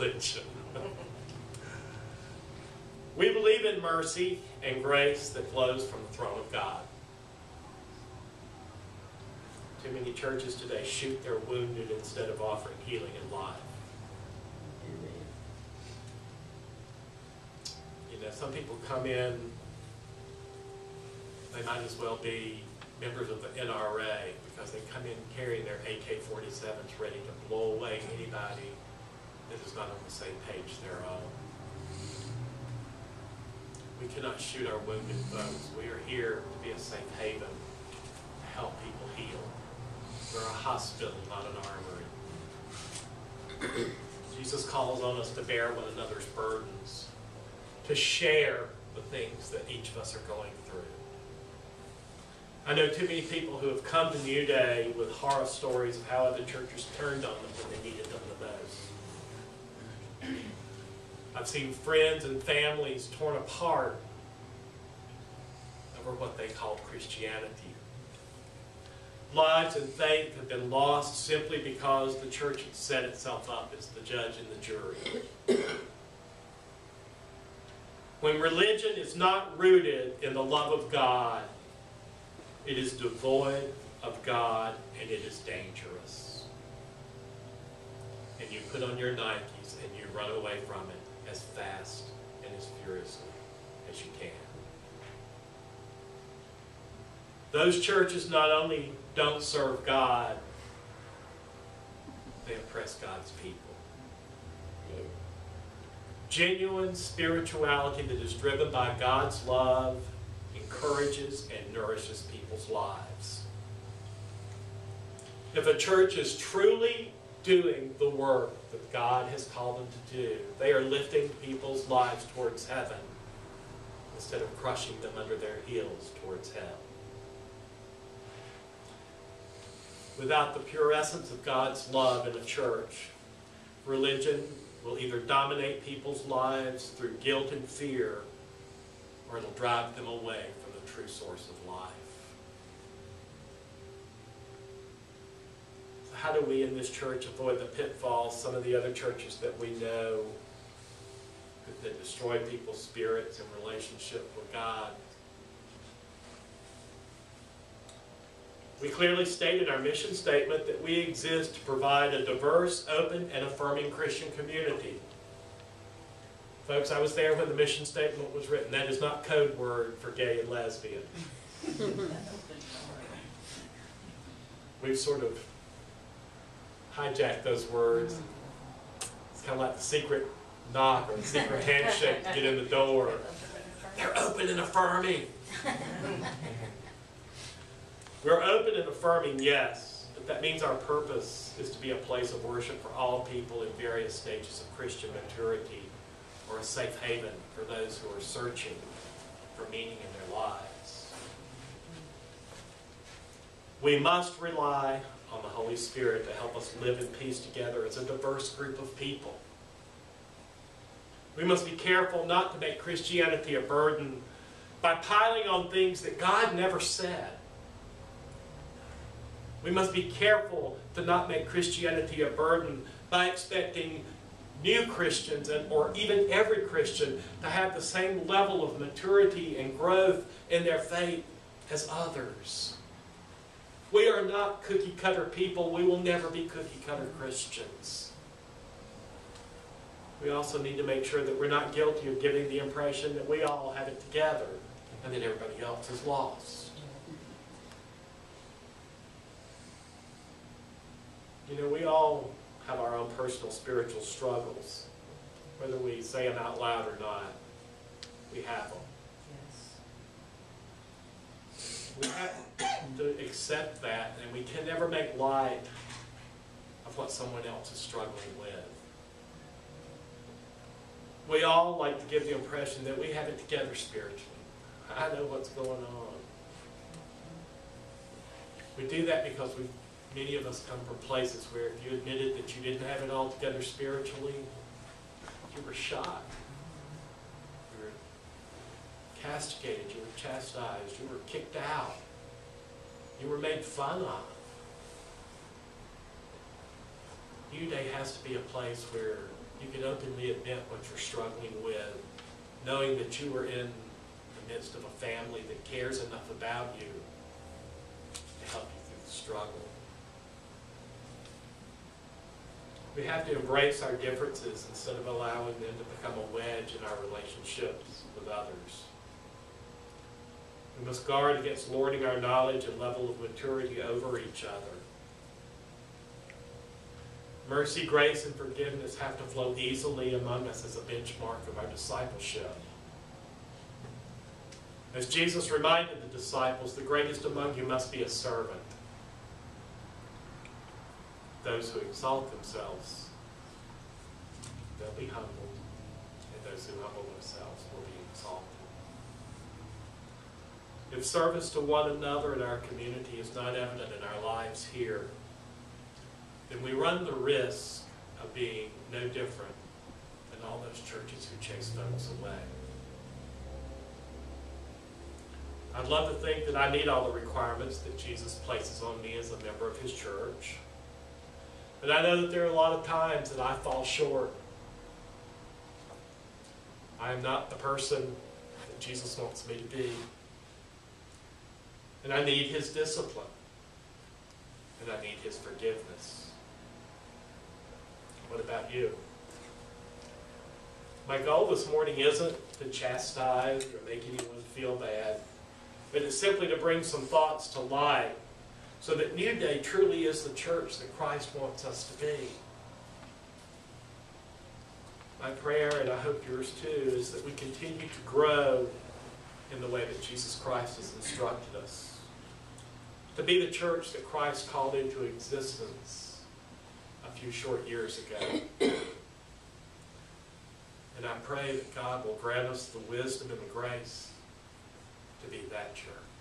religion. We believe in mercy and grace that flows from the throne of God. Too many churches today shoot their wounded instead of offering healing and life. You know, some people come in, they might as well be members of the NRA because they come in carrying their AK-47s ready to blow away anybody that is not on the same page they're on. We cannot shoot our wounded folks. We are here to be a safe haven, to help people heal. We're a hospital, not an armory. Jesus calls on us to bear one another's burdens, to share the things that each of us are going through. I know too many people who have come to New Day with horror stories of how other churches turned on them when they needed them the most. I've seen friends and families torn apart over what they call Christianity. Lives and faith have been lost simply because the church had set itself up as the judge and the jury. When religion is not rooted in the love of God, it is devoid of God and it is dangerous. And you put on your Nikes and you run away from it as fast and as furiously as you can. Those churches not only don't serve God, they oppress God's people. Genuine spirituality that is driven by God's love encourages and nourishes people's lives. If a church is truly doing the work that God has called them to do, they are lifting people's lives towards heaven instead of crushing them under their heels towards hell. Without the pure essence of God's love in a church, religion will either dominate people's lives through guilt and fear, or it'll drive them away from the true source of life. So how do we in this church avoid the pitfalls some of the other churches that we know that destroy people's spirits and relationship with God? We clearly stated our mission statement that we exist to provide a diverse, open, and affirming Christian community. Folks, I was there when the mission statement was written. That is not code word for gay and lesbian. We've sort of hijacked those words. It's kind of like the secret knock or the secret handshake to get in the door. They're open and affirming. We're open and affirming, yes, but that means our purpose is to be a place of worship for all people in various stages of Christian maturity, or a safe haven for those who are searching for meaning in their lives. We must rely on the Holy Spirit to help us live in peace together as a diverse group of people. We must be careful not to make Christianity a burden by piling on things that God never said. We must be careful to not make Christianity a burden by expecting new Christians, or even every Christian, to have the same level of maturity and growth in their faith as others. We are not cookie-cutter people. We will never be cookie-cutter Christians. We also need to make sure that we're not guilty of giving the impression that we all have it together and that everybody else is lost. You know, we all have our own personal spiritual struggles, whether we say them out loud or not. We have them. Yes. We have to accept that, and we can never make light of what someone else is struggling with. We all like to give the impression that we have it together spiritually. I know what's going on. We do that because many of us come from places where if you admitted that you didn't have it all together spiritually, you were shot. You were castigated, you were chastised, you were kicked out. You were made fun of. New Day has to be a place where you can openly admit what you're struggling with, knowing that you are in the midst of a family that cares enough about you to help you through the struggle. We have to embrace our differences instead of allowing them to become a wedge in our relationships with others. We must guard against lording our knowledge and level of maturity over each other. Mercy, grace, and forgiveness have to flow easily among us as a benchmark of our discipleship. As Jesus reminded the disciples, the greatest among you must be a servant. Those who exalt themselves, they'll be humbled, and those who humble themselves will be exalted. If service to one another in our community is not evident in our lives here, then we run the risk of being no different than all those churches who chase folks away. I'd love to think that I meet all the requirements that Jesus places on me as a member of his church. But I know that there are a lot of times that I fall short. I am not the person that Jesus wants me to be. And I need his discipline. And I need his forgiveness. What about you? My goal this morning isn't to chastise or make anyone feel bad, but it's simply to bring some thoughts to light so that New Day truly is the church that Christ wants us to be. My prayer, and I hope yours too, is that we continue to grow in the way that Jesus Christ has instructed us. To be the church that Christ called into existence a few short years ago. And I pray that God will grant us the wisdom and the grace to be that church.